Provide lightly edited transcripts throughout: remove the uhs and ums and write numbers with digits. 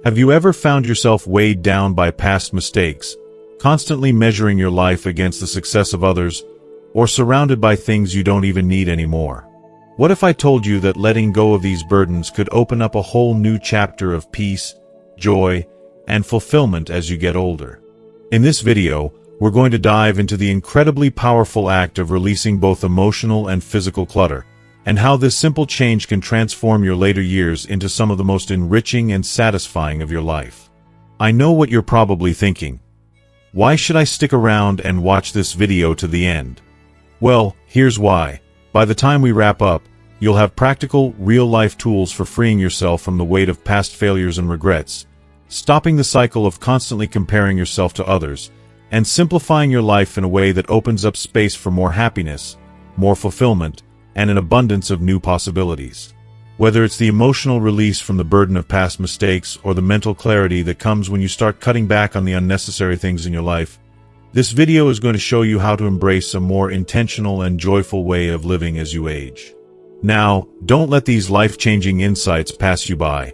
Have you ever found yourself weighed down by past mistakes, constantly measuring your life against the success of others, or surrounded by things you don't even need anymore? What if I told you that letting go of these burdens could open up a whole new chapter of peace, joy, and fulfillment as you get older? In this video, we're going to dive into the incredibly powerful act of releasing both emotional and physical clutter, and how this simple change can transform your later years into some of the most enriching and satisfying of your life. I know what you're probably thinking. Why should I stick around and watch this video to the end? Well, here's why. By the time we wrap up, you'll have practical, real-life tools for freeing yourself from the weight of past failures and regrets, stopping the cycle of constantly comparing yourself to others, and simplifying your life in a way that opens up space for more happiness, more fulfillment, and an abundance of new possibilities. Whether it's the emotional release from the burden of past mistakes or the mental clarity that comes when you start cutting back on the unnecessary things in your life, this video is going to show you how to embrace a more intentional and joyful way of living as you age. Now, don't let these life-changing insights pass you by.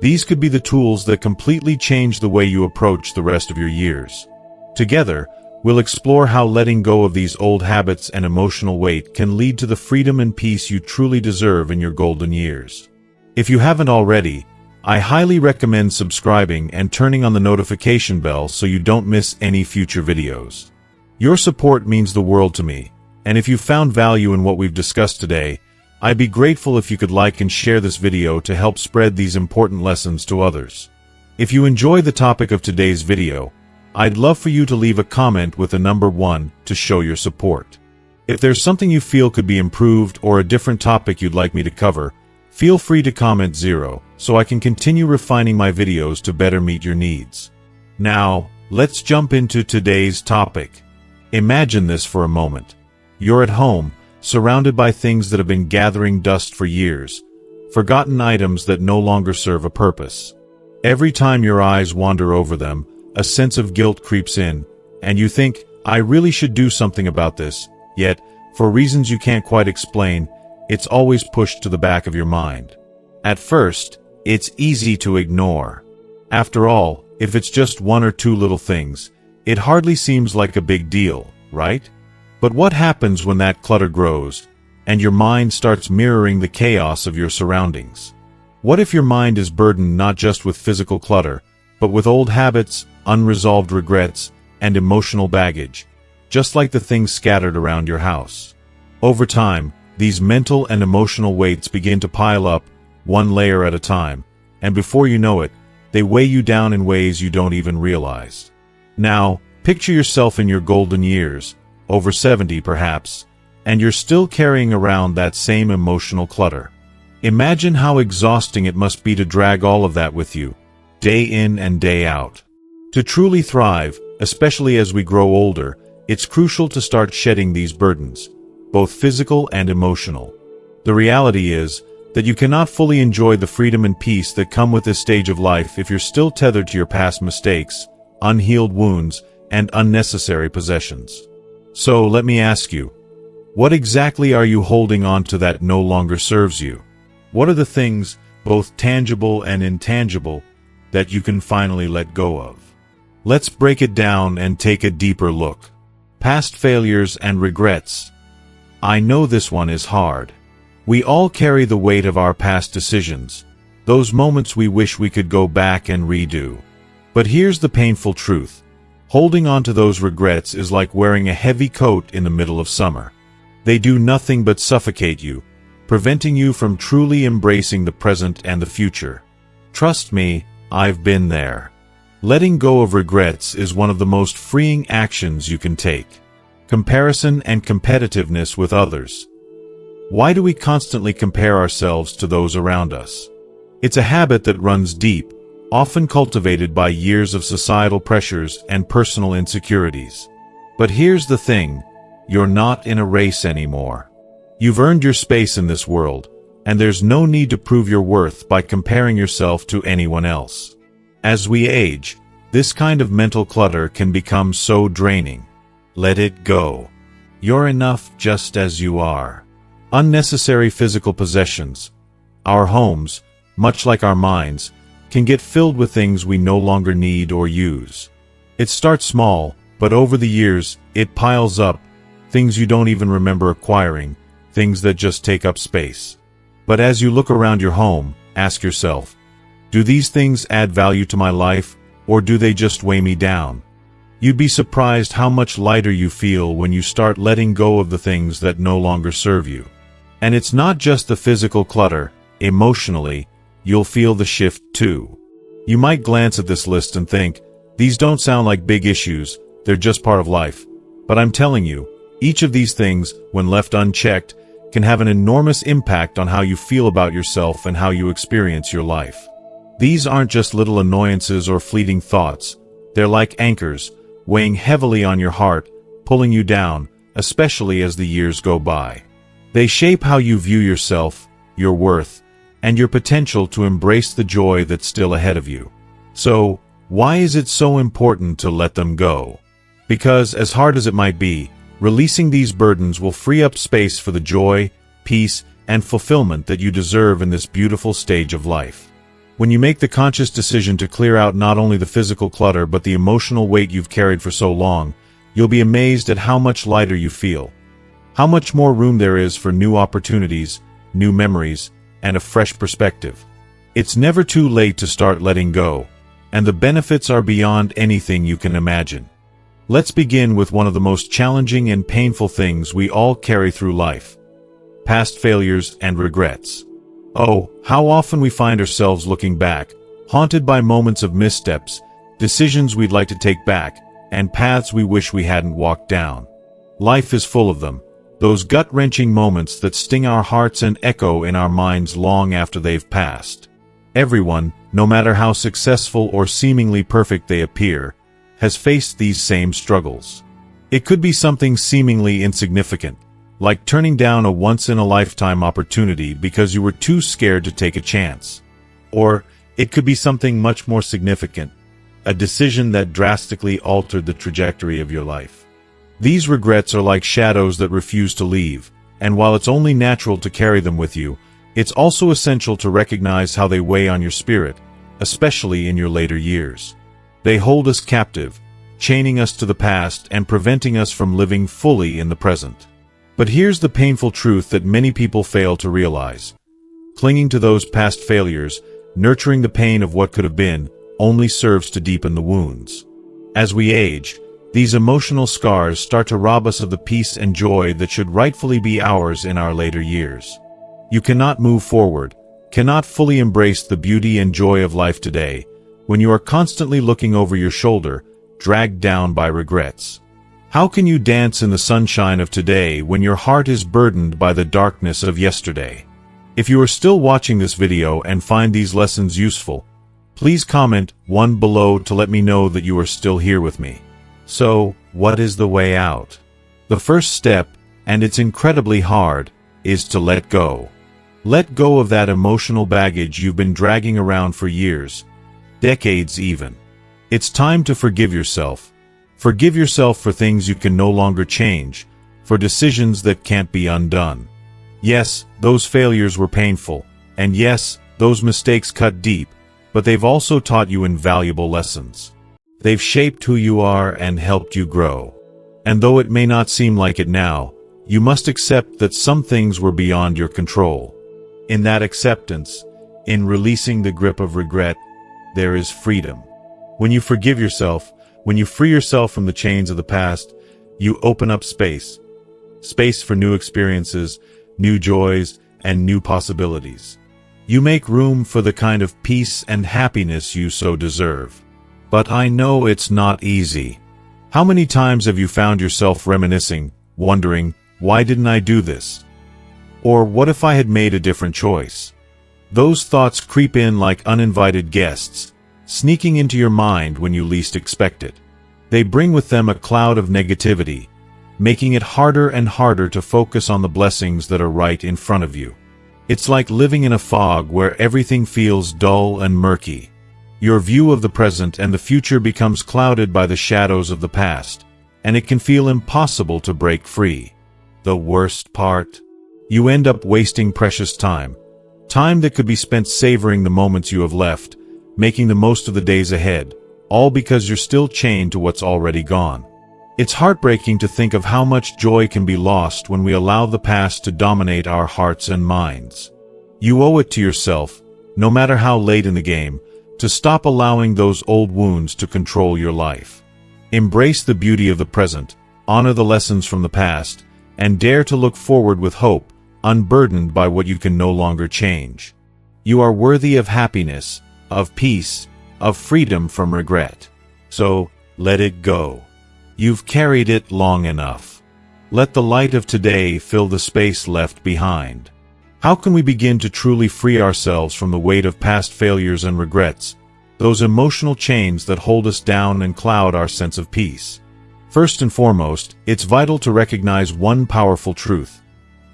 These could be the tools that completely change the way you approach the rest of your years. Together, we'll explore how letting go of these old habits and emotional weight can lead to the freedom and peace you truly deserve in your golden years. If you haven't already, I highly recommend subscribing and turning on the notification bell so you don't miss any future videos. Your support means the world to me, and if you found value in what we've discussed today, I'd be grateful if you could like and share this video to help spread these important lessons to others. If you enjoy the topic of today's video, I'd love for you to leave a comment with a number 1 to show your support. If there's something you feel could be improved or a different topic you'd like me to cover, feel free to comment 0 so I can continue refining my videos to better meet your needs. Now, let's jump into today's topic. Imagine this for a moment. You're at home, surrounded by things that have been gathering dust for years, forgotten items that no longer serve a purpose. Every time your eyes wander over them, a sense of guilt creeps in, and you think, I really should do something about this, yet, for reasons you can't quite explain, it's always pushed to the back of your mind. At first, it's easy to ignore. After all, if it's just 1 or 2 little things, it hardly seems like a big deal, right? But what happens when that clutter grows, and your mind starts mirroring the chaos of your surroundings? What if your mind is burdened not just with physical clutter, but with old habits, unresolved regrets, and emotional baggage, just like the things scattered around your house? Over time, these mental and emotional weights begin to pile up, one layer at a time, and before you know it, they weigh you down in ways you don't even realize. Now, picture yourself in your golden years, over 70 perhaps, and you're still carrying around that same emotional clutter. Imagine how exhausting it must be to drag all of that with you, day in and day out. To truly thrive, especially as we grow older, it's crucial to start shedding these burdens, both physical and emotional. The reality is that you cannot fully enjoy the freedom and peace that come with this stage of life if you're still tethered to your past mistakes, unhealed wounds, and unnecessary possessions. So let me ask you, what exactly are you holding on to that no longer serves you? What are the things, both tangible and intangible, that you can finally let go of? Let's break it down and take a deeper look. Past failures and regrets. I know this one is hard. We all carry the weight of our past decisions, those moments we wish we could go back and redo. But here's the painful truth. Holding on to those regrets is like wearing a heavy coat in the middle of summer. They do nothing but suffocate you, preventing you from truly embracing the present and the future. Trust me, I've been there. Letting go of regrets is one of the most freeing actions you can take. Comparison and competitiveness with others. Why do we constantly compare ourselves to those around us? It's a habit that runs deep, often cultivated by years of societal pressures and personal insecurities. But here's the thing, you're not in a race anymore. You've earned your space in this world, and there's no need to prove your worth by comparing yourself to anyone else. As we age, this kind of mental clutter can become so draining. Let it go. You're enough just as you are. Unnecessary physical possessions. Our homes, much like our minds, can get filled with things we no longer need or use. It starts small, but over the years, it piles up, things you don't even remember acquiring, things that just take up space. But as you look around your home, ask yourself, do these things add value to my life, or do they just weigh me down? You'd be surprised how much lighter you feel when you start letting go of the things that no longer serve you. And it's not just the physical clutter. Emotionally, you'll feel the shift too. You might glance at this list and think, these don't sound like big issues, they're just part of life. But I'm telling you, each of these things, when left unchecked, can have an enormous impact on how you feel about yourself and how you experience your life. These aren't just little annoyances or fleeting thoughts. They're like anchors, weighing heavily on your heart, pulling you down, especially as the years go by. They shape how you view yourself, your worth, and your potential to embrace the joy that's still ahead of you. So, why is it so important to let them go? Because, as hard as it might be, releasing these burdens will free up space for the joy, peace, and fulfillment that you deserve in this beautiful stage of life. When you make the conscious decision to clear out not only the physical clutter but the emotional weight you've carried for so long, you'll be amazed at how much lighter you feel. How much more room there is for new opportunities, new memories, and a fresh perspective. It's never too late to start letting go, and the benefits are beyond anything you can imagine. Let's begin with one of the most challenging and painful things we all carry through life: past failures and regrets. Oh, how often we find ourselves looking back, haunted by moments of missteps, decisions we'd like to take back, and paths we wish we hadn't walked down. Life is full of them, those gut-wrenching moments that sting our hearts and echo in our minds long after they've passed. Everyone, no matter how successful or seemingly perfect they appear, has faced these same struggles. It could be something seemingly insignificant, like turning down a once-in-a-lifetime opportunity because you were too scared to take a chance. Or it could be something much more significant, a decision that drastically altered the trajectory of your life. These regrets are like shadows that refuse to leave, and while it's only natural to carry them with you, it's also essential to recognize how they weigh on your spirit, especially in your later years. They hold us captive, chaining us to the past and preventing us from living fully in the present. But here's the painful truth that many people fail to realize. Clinging to those past failures, nurturing the pain of what could have been, only serves to deepen the wounds. As we age, these emotional scars start to rob us of the peace and joy that should rightfully be ours in our later years. You cannot move forward, cannot fully embrace the beauty and joy of life today, when you are constantly looking over your shoulder, dragged down by regrets. How can you dance in the sunshine of today when your heart is burdened by the darkness of yesterday? If you are still watching this video and find these lessons useful, please comment one below to let me know that you are still here with me. So, what is the way out? The first step, and it's incredibly hard, is to let go. Let go of that emotional baggage you've been dragging around for years, decades even. It's time to forgive yourself. Forgive yourself for things you can no longer change, for decisions that can't be undone. Yes, those failures were painful, and yes, those mistakes cut deep, but they've also taught you invaluable lessons. They've shaped who you are and helped you grow. And though it may not seem like it now, you must accept that some things were beyond your control. In that acceptance, in releasing the grip of regret, there is freedom. When you forgive yourself, when you free yourself from the chains of the past, you open up space. Space for new experiences, new joys, and new possibilities. You make room for the kind of peace and happiness you so deserve. But I know it's not easy. How many times have you found yourself reminiscing, wondering, why didn't I do this? Or what if I had made a different choice? Those thoughts creep in like uninvited guests, sneaking into your mind when you least expect it. They bring with them a cloud of negativity, making it harder and harder to focus on the blessings that are right in front of you. It's like living in a fog where everything feels dull and murky. Your view of the present and the future becomes clouded by the shadows of the past, and it can feel impossible to break free. The worst part? You end up wasting precious time. Time that could be spent savoring the moments you have left, making the most of the days ahead, all because you're still chained to what's already gone. It's heartbreaking to think of how much joy can be lost when we allow the past to dominate our hearts and minds. You owe it to yourself, no matter how late in the game, to stop allowing those old wounds to control your life. Embrace the beauty of the present, honor the lessons from the past, and dare to look forward with hope, unburdened by what you can no longer change. You are worthy of happiness, of peace, of freedom from regret. So, let it go. You've carried it long enough. Let the light of today fill the space left behind. How can we begin to truly free ourselves from the weight of past failures and regrets, those emotional chains that hold us down and cloud our sense of peace? First and foremost, it's vital to recognize one powerful truth.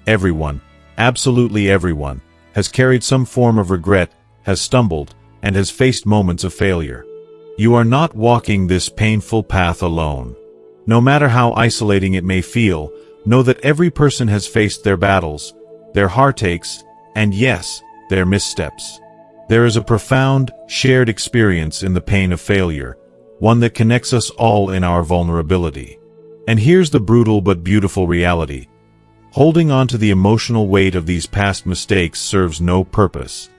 Everyone, absolutely everyone, has carried some form of regret, has stumbled, and has faced moments of failure. You are not walking this painful path alone. No matter how isolating it may feel, know that every person has faced their battles, their heartaches, and yes, their missteps. There is a profound, shared experience in the pain of failure, one that connects us all in our vulnerability. And here's the brutal but beautiful reality. Holding on to the emotional weight of these past mistakes serves no purpose.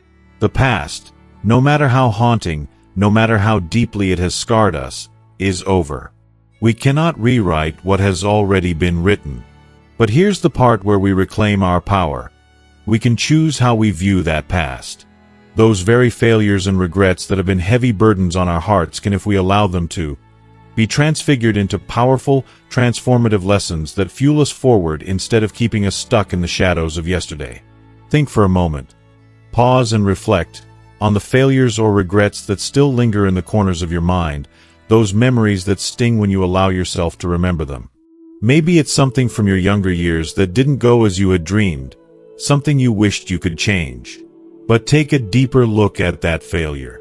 The past, no matter how haunting, no matter how deeply it has scarred us, is over. We cannot rewrite what has already been written. But here's the part where we reclaim our power. We can choose how we view that past. Those very failures and regrets that have been heavy burdens on our hearts can, if we allow them to, be transfigured into powerful, transformative lessons that fuel us forward instead of keeping us stuck in the shadows of yesterday. Think for a moment. Pause and reflect on the failures or regrets that still linger in the corners of your mind, those memories that sting when you allow yourself to remember them. Maybe it's something from your younger years that didn't go as you had dreamed, something you wished you could change. But take a deeper look at that failure.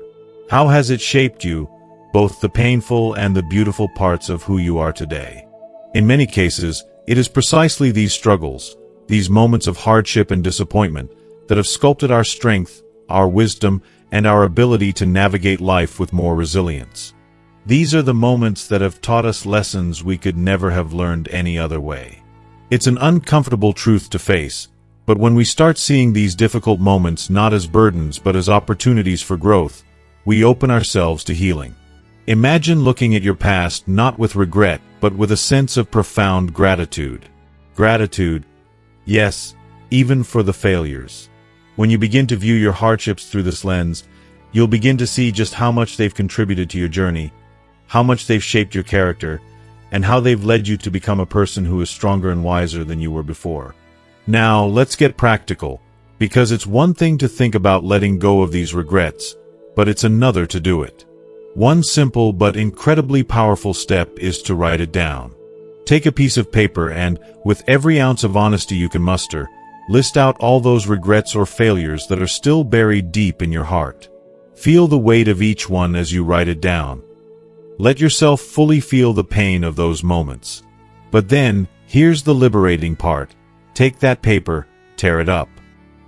How has it shaped you, both the painful and the beautiful parts of who you are today? In many cases, it is precisely these struggles, these moments of hardship and disappointment, that have sculpted our strength, our wisdom, and our ability to navigate life with more resilience. These are the moments that have taught us lessons we could never have learned any other way. It's an uncomfortable truth to face, but when we start seeing these difficult moments not as burdens but as opportunities for growth, we open ourselves to healing. Imagine looking at your past not with regret, but with a sense of profound gratitude. Gratitude, yes, even for the failures. When you begin to view your hardships through this lens, you'll begin to see just how much they've contributed to your journey, how much they've shaped your character, and how they've led you to become a person who is stronger and wiser than you were before. Now, let's get practical, because it's one thing to think about letting go of these regrets, but it's another to do it. One simple but incredibly powerful step is to write it down. Take a piece of paper and, with every ounce of honesty you can muster, list out all those regrets or failures that are still buried deep in your heart. Feel the weight of each one as you write it down. Let yourself fully feel the pain of those moments. But then, here's the liberating part. Take that paper, tear it up.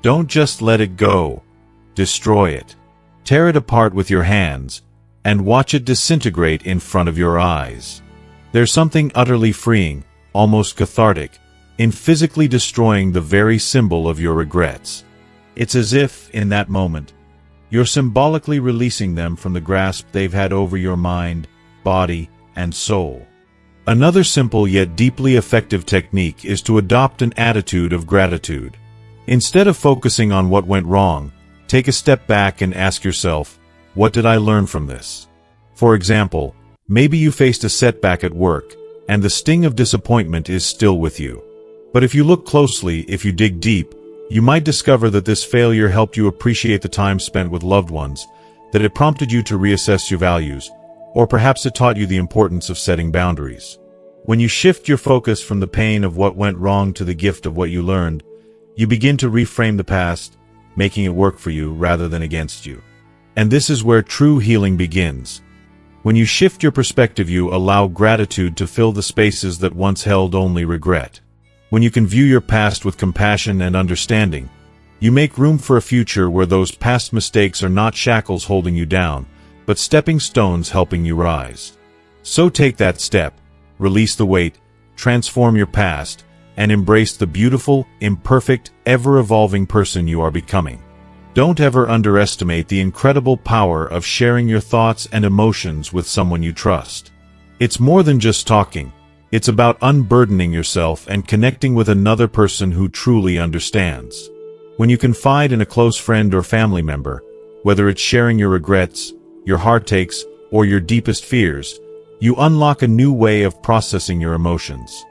Don't just let it go. Destroy it. Tear it apart with your hands, and watch it disintegrate in front of your eyes. There's something utterly freeing, almost cathartic, in physically destroying the very symbol of your regrets. It's as if, in that moment, you're symbolically releasing them from the grasp they've had over your mind, body, and soul. Another simple yet deeply effective technique is to adopt an attitude of gratitude. Instead of focusing on what went wrong, take a step back and ask yourself, what did I learn from this? For example, maybe you faced a setback at work, and the sting of disappointment is still with you. But if you look closely, if you dig deep, you might discover that this failure helped you appreciate the time spent with loved ones, that it prompted you to reassess your values, or perhaps it taught you the importance of setting boundaries. When you shift your focus from the pain of what went wrong to the gift of what you learned, you begin to reframe the past, making it work for you rather than against you. And this is where true healing begins. When you shift your perspective, you allow gratitude to fill the spaces that once held only regret. When you can view your past with compassion and understanding, You make room for a future where those past mistakes are not shackles holding you down, but stepping stones helping you rise. So take that step, release the weight, transform your past, and embrace the beautiful, imperfect, ever-evolving person you are becoming. Don't ever underestimate the incredible power of sharing your thoughts and emotions with someone you trust. It's more than just talking. It's about unburdening yourself and connecting with another person who truly understands. When you confide in a close friend or family member, whether it's sharing your regrets, your heartaches, or your deepest fears, you unlock a new way of processing your emotions.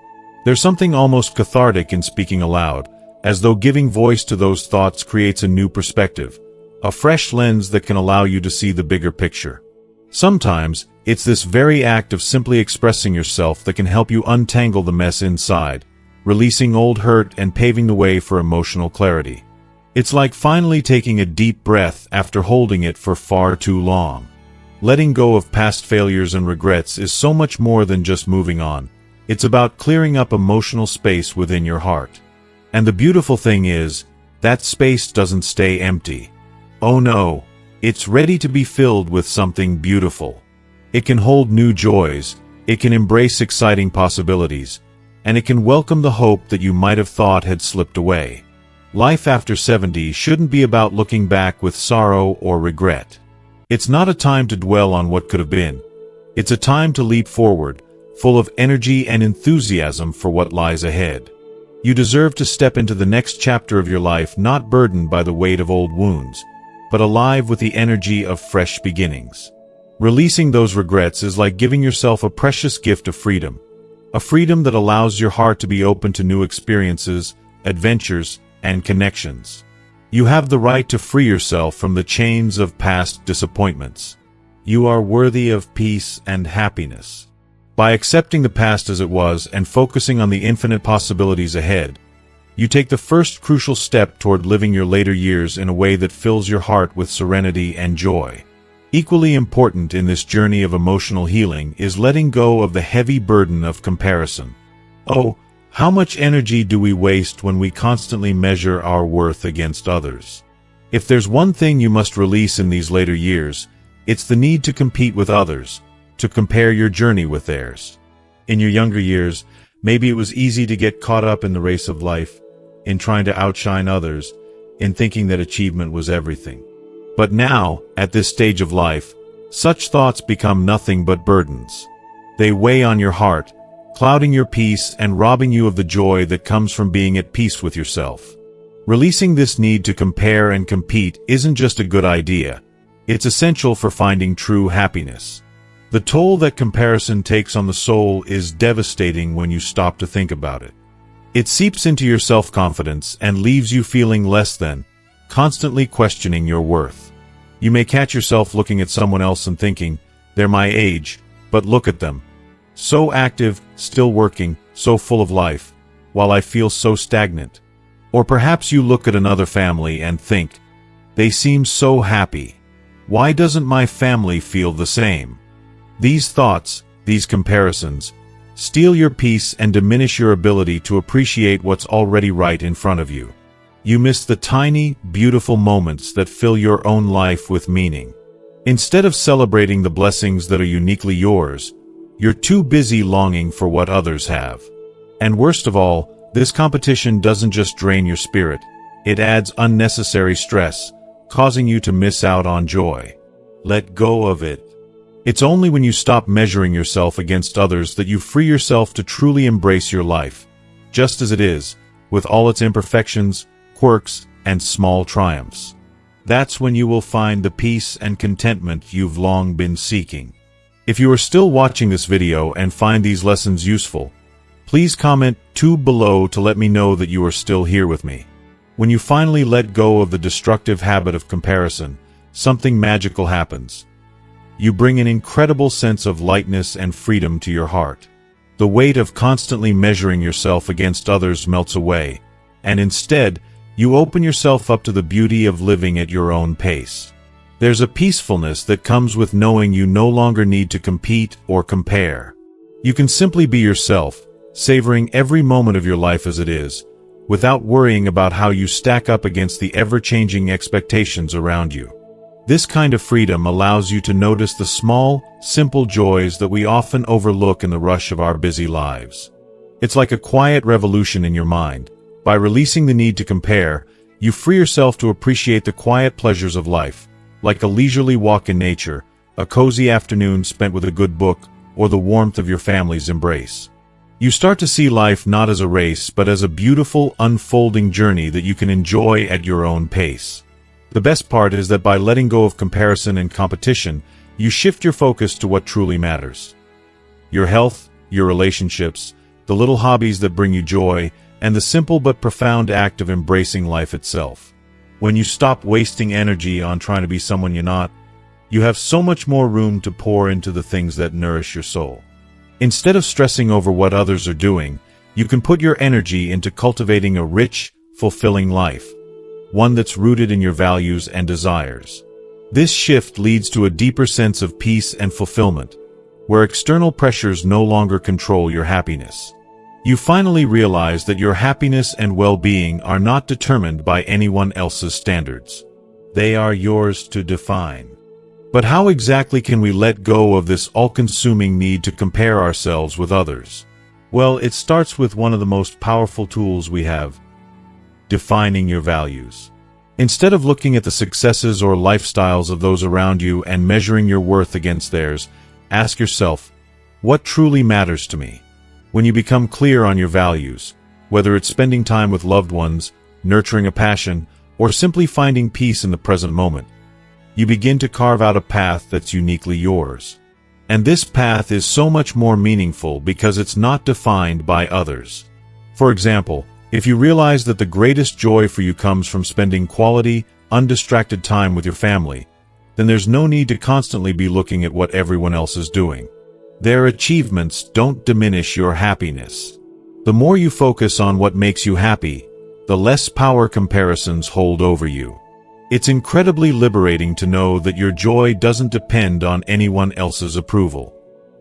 There's something almost cathartic in speaking aloud, as though giving voice to those thoughts creates a new perspective, a fresh lens that can allow you to see the bigger picture. Sometimes, it's this very act of simply expressing yourself that can help you untangle the mess inside, releasing old hurt and paving the way for emotional clarity. It's like finally taking a deep breath after holding it for far too long. Letting go of past failures and regrets is so much more than just moving on. It's about clearing up emotional space within your heart. And the beautiful thing is, that space doesn't stay empty. Oh no, it's ready to be filled with something beautiful. It can hold new joys, it can embrace exciting possibilities, and it can welcome the hope that you might have thought had slipped away. Life after 70 shouldn't be about looking back with sorrow or regret. It's not a time to dwell on what could have been. It's a time to leap forward, full of energy and enthusiasm for what lies ahead. You deserve to step into the next chapter of your life not burdened by the weight of old wounds, but alive with the energy of fresh beginnings. Releasing those regrets is like giving yourself a precious gift of freedom, a freedom that allows your heart to be open to new experiences, adventures, and connections. You have the right to free yourself from the chains of past disappointments. You are worthy of peace and happiness. By accepting the past as it was and focusing on the infinite possibilities ahead, you take the first crucial step toward living your later years in a way that fills your heart with serenity and joy. Equally important in this journey of emotional healing is letting go of the heavy burden of comparison. Oh, how much energy do we waste when we constantly measure our worth against others? If there's one thing you must release in these later years, it's the need to compete with others, to compare your journey with theirs. In your younger years, maybe it was easy to get caught up in the race of life, in trying to outshine others, in thinking that achievement was everything. But now, at this stage of life, such thoughts become nothing but burdens. They weigh on your heart, clouding your peace and robbing you of the joy that comes from being at peace with yourself. Releasing this need to compare and compete isn't just a good idea. It's essential for finding true happiness. The toll that comparison takes on the soul is devastating when you stop to think about it. It seeps into your self-confidence and leaves you feeling less than, constantly questioning your worth. You may catch yourself looking at someone else and thinking, they're my age, but look at them. So active, still working, so full of life, while I feel so stagnant. Or perhaps you look at another family and think, they seem so happy. Why doesn't my family feel the same? These thoughts, these comparisons, steal your peace and diminish your ability to appreciate what's already right in front of you. You miss the tiny, beautiful moments that fill your own life with meaning. Instead of celebrating the blessings that are uniquely yours, you're too busy longing for what others have. And worst of all, this competition doesn't just drain your spirit, it adds unnecessary stress, causing you to miss out on joy. Let go of it. It's only when you stop measuring yourself against others that you free yourself to truly embrace your life, just as it is, with all its imperfections, quirks, and small triumphs. That's when you will find the peace and contentment you've long been seeking. If you are still watching this video and find these lessons useful, please comment 2 below to let me know that you are still here with me. When you finally let go of the destructive habit of comparison, something magical happens. You bring an incredible sense of lightness and freedom to your heart. The weight of constantly measuring yourself against others melts away, and instead, you open yourself up to the beauty of living at your own pace. There's a peacefulness that comes with knowing you no longer need to compete or compare. You can simply be yourself, savoring every moment of your life as it is, without worrying about how you stack up against the ever-changing expectations around you. This kind of freedom allows you to notice the small, simple joys that we often overlook in the rush of our busy lives. It's like a quiet revolution in your mind. By releasing the need to compare, you free yourself to appreciate the quiet pleasures of life, like a leisurely walk in nature, a cozy afternoon spent with a good book, or the warmth of your family's embrace. You start to see life not as a race, but as a beautiful, unfolding journey that you can enjoy at your own pace. The best part is that by letting go of comparison and competition, you shift your focus to what truly matters. Your health, your relationships, the little hobbies that bring you joy, and the simple but profound act of embracing life itself. When you stop wasting energy on trying to be someone you're not, you have so much more room to pour into the things that nourish your soul. Instead of stressing over what others are doing, you can put your energy into cultivating a rich, fulfilling life, one that's rooted in your values and desires. This shift leads to a deeper sense of peace and fulfillment, where external pressures no longer control your happiness. You finally realize that your happiness and well-being are not determined by anyone else's standards. They are yours to define. But how exactly can we let go of this all-consuming need to compare ourselves with others? Well, it starts with one of the most powerful tools we have: defining your values. Instead of looking at the successes or lifestyles of those around you and measuring your worth against theirs, ask yourself, what truly matters to me? When you become clear on your values, whether it's spending time with loved ones, nurturing a passion, or simply finding peace in the present moment, you begin to carve out a path that's uniquely yours. And this path is so much more meaningful because it's not defined by others. For example, if you realize that the greatest joy for you comes from spending quality, undistracted time with your family, then there's no need to constantly be looking at what everyone else is doing. Their achievements don't diminish your happiness. The more you focus on what makes you happy, the less power comparisons hold over you. It's incredibly liberating to know that your joy doesn't depend on anyone else's approval.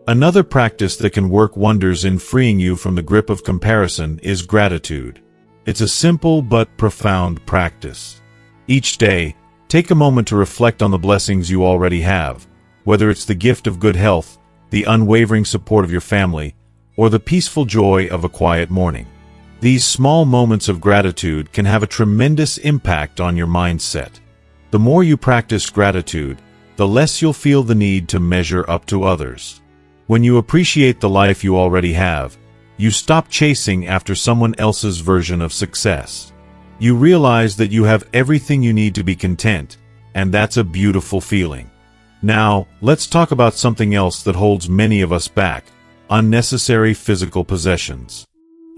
Another practice that can work wonders in freeing you from the grip of comparison is gratitude. It's a simple but profound practice. Each day, take a moment to reflect on the blessings you already have, whether it's the gift of good health, the unwavering support of your family, or the peaceful joy of a quiet morning. These small moments of gratitude can have a tremendous impact on your mindset. The more you practice gratitude, the less you'll feel the need to measure up to others. When you appreciate the life you already have, you stop chasing after someone else's version of success. You realize that you have everything you need to be content, and that's a beautiful feeling. Now, let's talk about something else that holds many of us back: unnecessary physical possessions.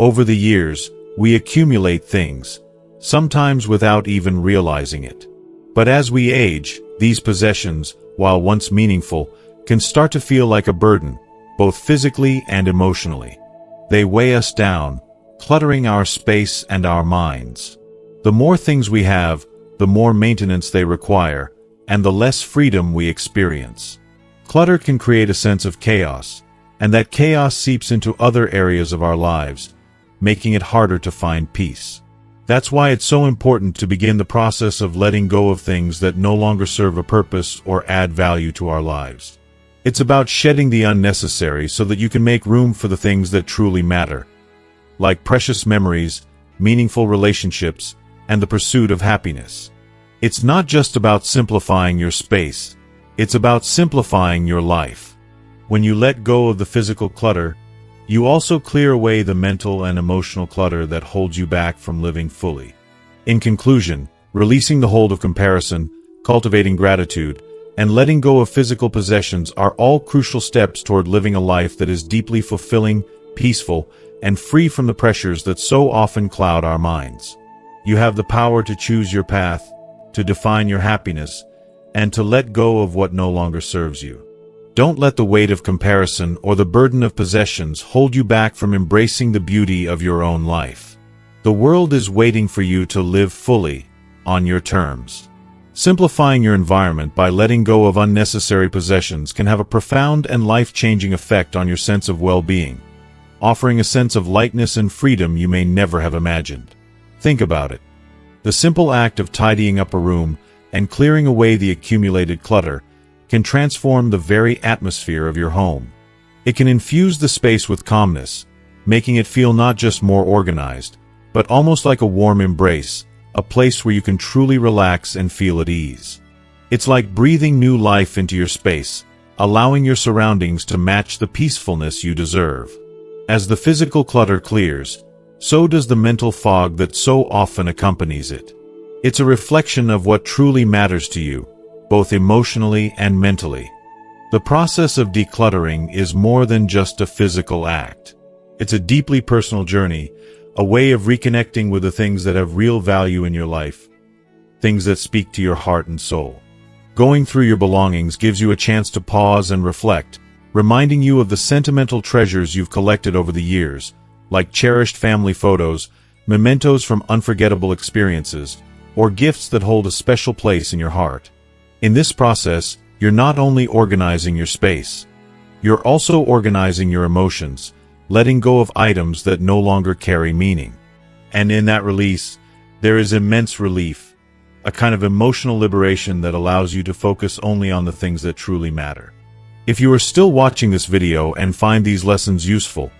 Over the years, we accumulate things, sometimes without even realizing it. But as we age, these possessions, while once meaningful, can start to feel like a burden, both physically and emotionally. They weigh us down, cluttering our space and our minds. The more things we have, the more maintenance they require, and the less freedom we experience. Clutter can create a sense of chaos, and that chaos seeps into other areas of our lives, making it harder to find peace. That's why it's so important to begin the process of letting go of things that no longer serve a purpose or add value to our lives. It's about shedding the unnecessary so that you can make room for the things that truly matter, like precious memories, meaningful relationships, and the pursuit of happiness. It's not just about simplifying your space, it's about simplifying your life. When you let go of the physical clutter, you also clear away the mental and emotional clutter that holds you back from living fully. In conclusion, releasing the hold of comparison, cultivating gratitude, and letting go of physical possessions are all crucial steps toward living a life that is deeply fulfilling, peaceful, and free from the pressures that so often cloud our minds. You have the power to choose your path, to define your happiness, and to let go of what no longer serves you. Don't let the weight of comparison or the burden of possessions hold you back from embracing the beauty of your own life. The world is waiting for you to live fully, on your terms. Simplifying your environment by letting go of unnecessary possessions can have a profound and life-changing effect on your sense of well-being, offering a sense of lightness and freedom you may never have imagined. Think about it. The simple act of tidying up a room and clearing away the accumulated clutter can transform the very atmosphere of your home. It can infuse the space with calmness, making it feel not just more organized, but almost like a warm embrace, a place where you can truly relax and feel at ease. It's like breathing new life into your space, allowing your surroundings to match the peacefulness you deserve. As the physical clutter clears, so does the mental fog that so often accompanies it. It's a reflection of what truly matters to you, both emotionally and mentally. The process of decluttering is more than just a physical act. It's a deeply personal journey, a way of reconnecting with the things that have real value in your life, things that speak to your heart and soul. Going through your belongings gives you a chance to pause and reflect, reminding you of the sentimental treasures you've collected over the years, like cherished family photos, mementos from unforgettable experiences, or gifts that hold a special place in your heart. In this process, you're not only organizing your space, you're also organizing your emotions, letting go of items that no longer carry meaning. And in that release, there is immense relief, a kind of emotional liberation that allows you to focus only on the things that truly matter. If you are still watching this video and find these lessons useful,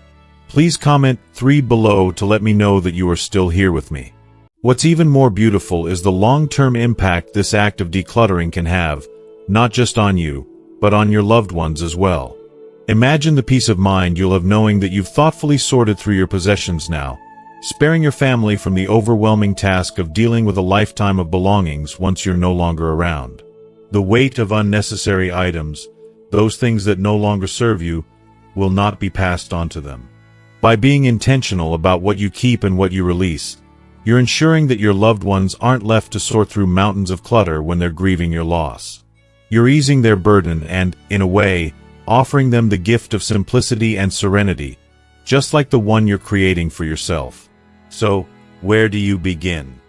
please comment 3 below to let me know that you are still here with me. What's even more beautiful is the long-term impact this act of decluttering can have, not just on you, but on your loved ones as well. Imagine the peace of mind you'll have knowing that you've thoughtfully sorted through your possessions now, sparing your family from the overwhelming task of dealing with a lifetime of belongings once you're no longer around. The weight of unnecessary items, those things that no longer serve you, will not be passed on to them. By being intentional about what you keep and what you release, you're ensuring that your loved ones aren't left to sort through mountains of clutter when they're grieving your loss. You're easing their burden and, in a way, offering them the gift of simplicity and serenity, just like the one you're creating for yourself. So, where do you begin?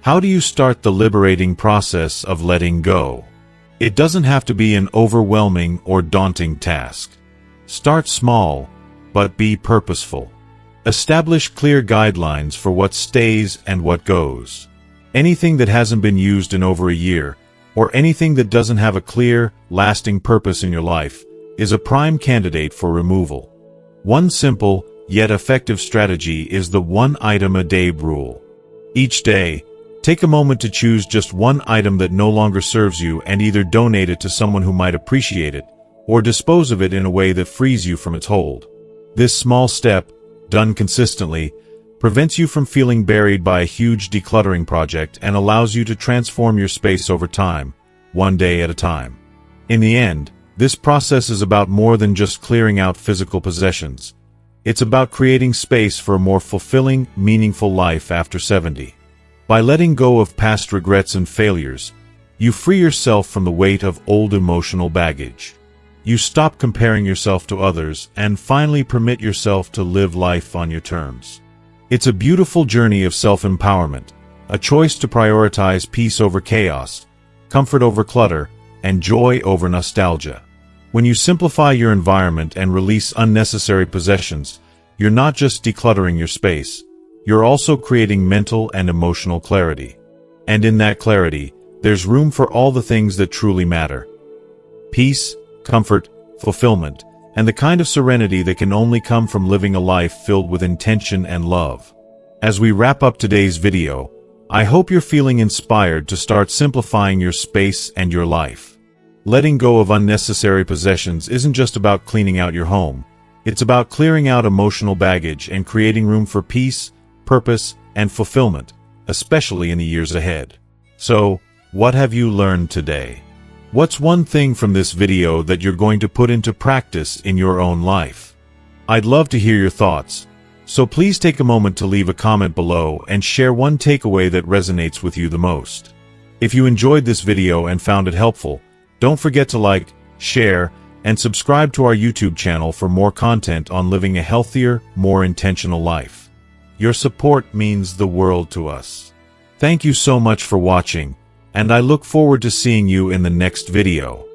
How do you start the liberating process of letting go? It doesn't have to be an overwhelming or daunting task. Start small, but be purposeful. Establish clear guidelines for what stays and what goes. Anything that hasn't been used in over a year, or anything that doesn't have a clear, lasting purpose in your life, is a prime candidate for removal. One simple, yet effective strategy is the one-item-a-day rule. Each day, take a moment to choose just one item that no longer serves you and either donate it to someone who might appreciate it, or dispose of it in a way that frees you from its hold. This small step, done consistently, prevents you from feeling buried by a huge decluttering project and allows you to transform your space over time, one day at a time. In the end, this process is about more than just clearing out physical possessions. It's about creating space for a more fulfilling, meaningful life after 70. By letting go of past regrets and failures, you free yourself from the weight of old emotional baggage. You stop comparing yourself to others and finally permit yourself to live life on your terms. It's a beautiful journey of self-empowerment, a choice to prioritize peace over chaos, comfort over clutter, and joy over nostalgia. When you simplify your environment and release unnecessary possessions, you're not just decluttering your space, you're also creating mental and emotional clarity. And in that clarity, there's room for all the things that truly matter. Peace, comfort, fulfillment, and the kind of serenity that can only come from living a life filled with intention and love. As we wrap up today's video, I hope you're feeling inspired to start simplifying your space and your life. Letting go of unnecessary possessions isn't just about cleaning out your home. It's about clearing out emotional baggage and creating room for peace, purpose, and fulfillment, especially in the years ahead. So, what have you learned today? What's one thing from this video that you're going to put into practice in your own life? I'd love to hear your thoughts, so please take a moment to leave a comment below and share one takeaway that resonates with you the most. If you enjoyed this video and found it helpful, don't forget to like, share, and subscribe to our YouTube channel for more content on living a healthier, more intentional life. Your support means the world to us. Thank you so much for watching, and I look forward to seeing you in the next video.